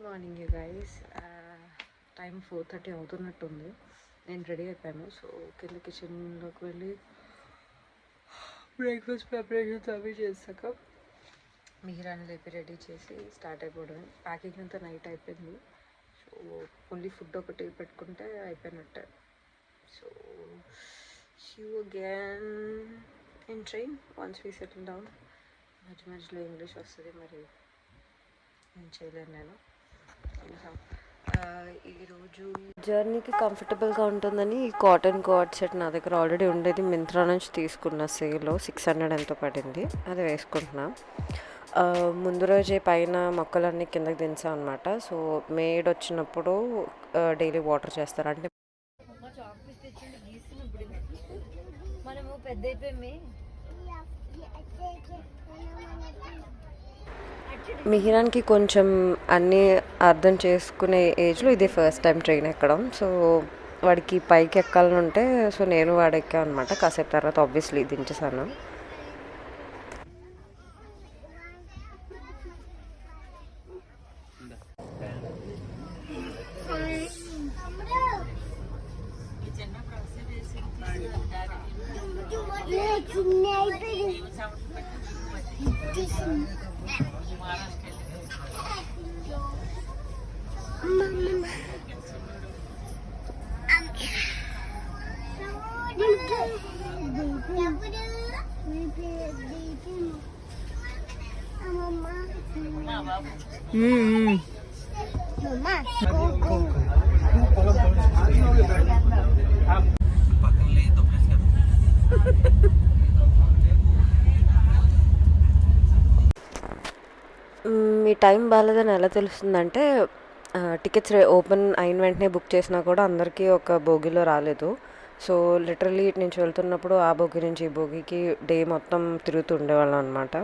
Morning you guys. Time 4:30 అవుతున్నట్టుంది. నేను ready అయిపోయాను. So కింద కిచెన్లోకి వెళ్ళి బ్రేక్ఫాస్ట్ ప్రిపరేషన్స్ అవి చేశాక మిహిరాని లేపి రెడీ చేసి స్టార్ట్ అయిపోవడమే. ప్యాకింగ్ అంతా నైట్ అయిపోయింది. సో ఓన్లీ ఫుడ్ ఒకటి పెట్టుకుంటే అయిపోయినట్టే. So see you again in train once we settle down. మధ్యలో ఇంగ్లీష్ వస్తుంది, మరి ఏం చేయలేను నేను. ఈరోజు జర్నీకి కంఫర్టబుల్గా ఉంటుందని ఈ కాటన్ కోట్ సెట్ నా దగ్గర ఆల్రెడీ ఉండేది. మింత్రా నుంచి తీసుకున్న సేల్లో 600 ఎంతో పడింది. అది వేసుకుంటున్నా. ముందు రోజే పైన మొక్కలన్నీ కిందకి దించాం అనమాట. సో మేడ్ వచ్చినప్పుడు డైలీ వాటర్ చేస్తారు. అంటే మనము పెద్ద అయిపోయి మిహిరాన్కి కొంచెం అన్నీ అర్థం చేసుకునే ఏజ్లో ఇది ఫస్ట్ టైం ట్రైన్ ఎక్కడం. సో వాడికి పైకి ఎక్కాలని ఉంటే సో నేను వాడు ఎక్కాం అనమాట. కాసేపు తర్వాత ఆబ్వియస్లీ దించేసాను. మీ టైం బాగాలేదని ఎలా తెలుస్తుందంటే టికెట్స్ ఓపెన్ అయిన వెంటనే బుక్ చేసినా కూడా అందరికీ ఒక బోగిలో రాలేదు. సో లిటరలీ ఇటు నుంచి వెళ్తున్నప్పుడు ఆ బోగి నుంచి ఈ బోగికి డే మొత్తం తిరుగుతూ ఉండేవాళ్ళం అనమాట.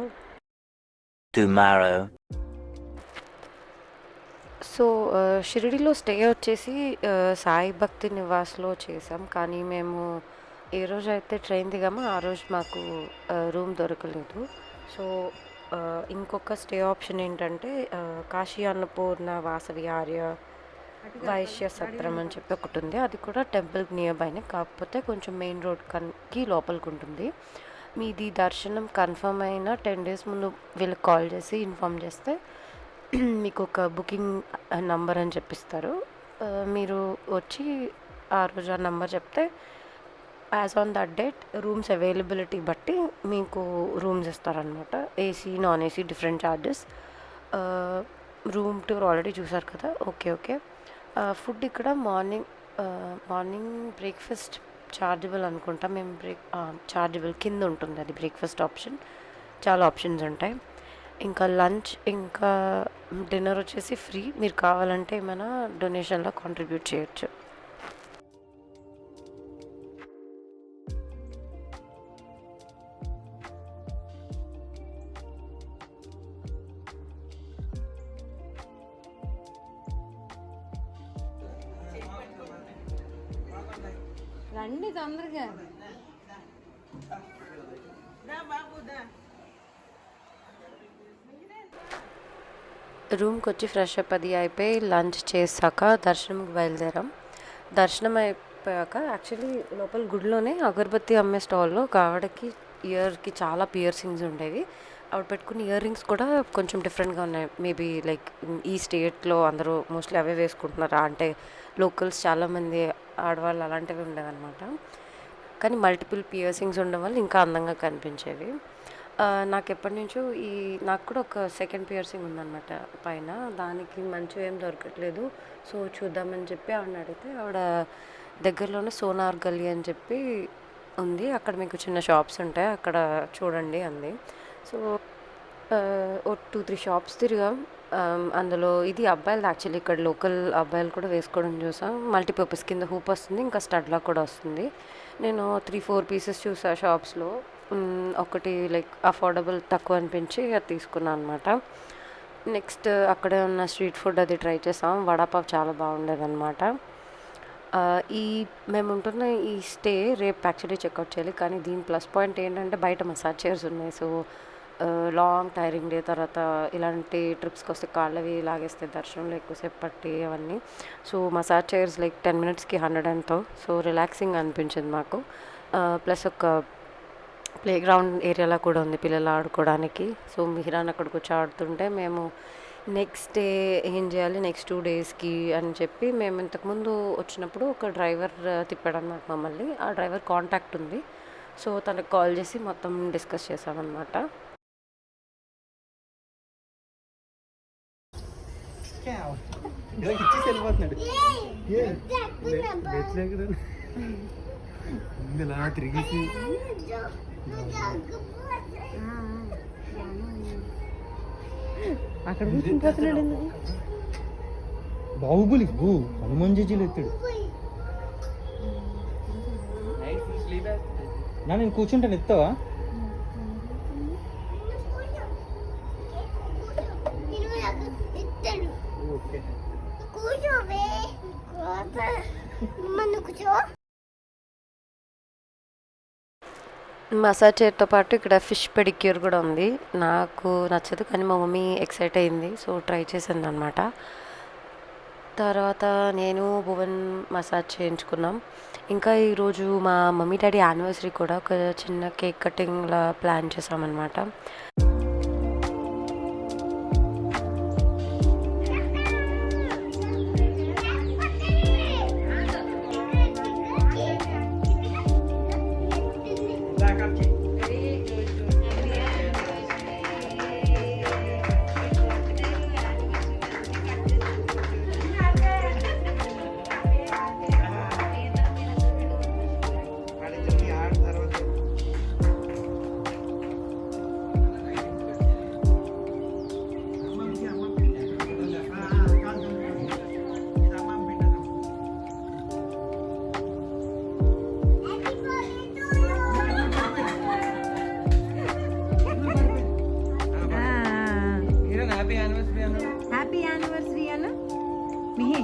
సో షిరిడీలో స్టే వచ్చేసి సాయి భక్తి నివాస్లో చేసాం. కానీ మేము ఏ రోజు అయితే ట్రైన్ దిగామో ఆ రోజు మాకు రూమ్ దొరకలేదు. సో ఇంకొక స్టే ఆప్షన్ ఏంటంటే కాశీ అన్నపూర్ణ వాసవి ఆర్య వైశ్య సత్రం అని చెప్పి ఒకటి ఉంది. అది కూడా టెంపుల్ నియర్ బైనే, కాకపోతే కొంచెం మెయిన్ రోడ్కి లోపలికి ఉంటుంది. మీది దర్శనం కన్ఫర్మ్ అయిన 10 days ముందు వీళ్ళకి కాల్ చేసి ఇన్ఫామ్ చేస్తే మీకు ఒక బుకింగ్ నంబర్ అని చెప్పిస్తారు. మీరు వచ్చి ఆ రోజు ఆ నెంబర్ చెప్తే as on that date rooms availability బట్టి మీకు రూమ్స్ ఇస్తారనమాట. AC non AC different charges. Room tour already చూసారు కదా. ఓకే. ఫుడ్ ఇక్కడ మార్నింగ్ బ్రేక్ఫాస్ట్ ఛార్జబుల్ అనుకుంటా. మేము ఛార్జబుల్ కింద ఉంటుంది అది బ్రేక్ఫాస్ట్ ఆప్షన్. చాలా ఆప్షన్స్ ఉంటాయి. ఇంకా లంచ్ ఇంకా డిన్నర్ వచ్చేసి ఫ్రీ. మీరు కావాలంటే ఏమైనా డొనేషన్లో కాంట్రిబ్యూట్ చేయొచ్చు. రండి తొందరగా. రూమ్కి వచ్చి ఫ్రెష్ అప్ అది అయిపోయి లంచ్ చేశాక దర్శనంకి బయలుదేరాం. దర్శనం అయిపోయాక యాక్చువల్లీ లోపల గుడిలోనే అగరబత్తి అమ్మే స్టాల్లో ఒక ఆవిడకి ఇయర్కి చాలా పియర్సింగ్స్ ఉండేవి. ఆవిడ పెట్టుకున్న ఇయర్ రింగ్స్ కూడా కొంచెం డిఫరెంట్గా ఉన్నాయి. మేబీ లైక్ ఈ స్టేట్లో అందరూ మోస్ట్లీ అవే వేసుకుంటున్నారా అంటే లోకల్స్ చాలామంది ఆడవాళ్ళు అలాంటివి ఉండేవన్నమాట. కానీ మల్టిపుల్ పియర్సింగ్స్ ఉండడం వల్ల ఇంకా అందంగా కనిపించేవి. నాకు ఎప్పటి నుంచో నాకు కూడా ఒక సెకండ్ పియర్సింగ్ ఉందన్నమాట పైన. దానికి మంచిగా ఏం దొరకట్లేదు. సో చూద్దామని చెప్పి ఆవిడని అడిగితే ఆవిడ దగ్గరలోనే సోనార్ గల్లీ అని చెప్పి ఉంది, అక్కడ మీకు చిన్న షాప్స్ ఉంటాయి, అక్కడ చూడండి అంది. సో ఓ 2-3 షాప్స్ తిరిగాం. అందులో ఇది అబ్బాయిలు యాక్చువల్లీ ఇక్కడ లోకల్ అబ్బాయిలు కూడా వేసుకోవడం చూసాం. మల్టీపర్పస్ కింద హూప్ వస్తుంది, ఇంకా స్టడ్లా కూడా వస్తుంది. నేను 3-4 పీసెస్ చూసా షాప్స్లో. ఒకటి లైక్ అఫోర్డబుల్ తక్కువ అనిపించి అది తీసుకున్నాను అనమాట. నెక్స్ట్ అక్కడే ఉన్న స్ట్రీట్ ఫుడ్ అది ట్రై చేసాం. వడాపావ్ చాలా బాగుండేదన్నమాట. మేము ఉంటున్న ఈ స్టే రేపు యాక్చువల్లీ చెక్అవుట్ చేయాలి. కానీ దీని ప్లస్ పాయింట్ ఏంటంటే బయట మసాజ్ చైర్స్ ఉన్నాయి. సో లాంగ్ టైరింగ్ డే తర్వాత ఇలాంటి ట్రిప్స్కి వస్తే కాళ్ళవి లాగేస్తే దర్శనంలో ఎక్కువసేపు పట్టి అవన్నీ. సో మసాజ్ చైర్స్ లైక్ 10 మినిట్స్కి 100 ఎంతో. సో రిలాక్సింగ్ అనిపించింది మాకు. ప్లస్ ఒక ప్లే గ్రౌండ్ ఏరియాలో కూడా ఉంది పిల్లలు ఆడుకోవడానికి. సో మిహిరాన్ అక్కడికి వచ్చి ఆడుతుంటే మేము నెక్స్ట్ డే ఏం చేయాలి నెక్స్ట్ 2 డేస్కి అని చెప్పి మేము ఇంతకుముందు వచ్చినప్పుడు ఒక డ్రైవర్ తిప్పాడు అన్నమాట మమ్మల్ని. ఆ డ్రైవర్ కాంటాక్ట్ ఉంది. సో తనకు కాల్ చేసి మొత్తం డిస్కస్ చేసామన్నమాట. ఇచ్చేసి వెళ్ళిపోతున్నాడు. ఇలా తిరిగేసి అక్కడ కూర్చుంటున్నాడు. బాహుబలి హనుమాన్ జడ్జీలు ఎత్తాడు. నేను కూర్చుంటాను, ఎత్తావా? మసాజ్ చైర్తో పాటు ఇక్కడ ఫిష్ పెడిక్యూర్ కూడా ఉంది. నాకు నచ్చదు కానీ మా మమ్మీ ఎక్సైట్ అయింది. సో ట్రై చేసింది అనమాట. తర్వాత నేను భువన్ మసాజ్ చేయించుకున్నాం. ఇంకా ఈరోజు మా మమ్మీ డాడీ యానివర్సరీ కూడా ఒక చిన్న కేక్ కటింగ్లా ప్లాన్ చేసామన్నమాట. హ్యాపీ యానివర్సరీ అన్న మిహి.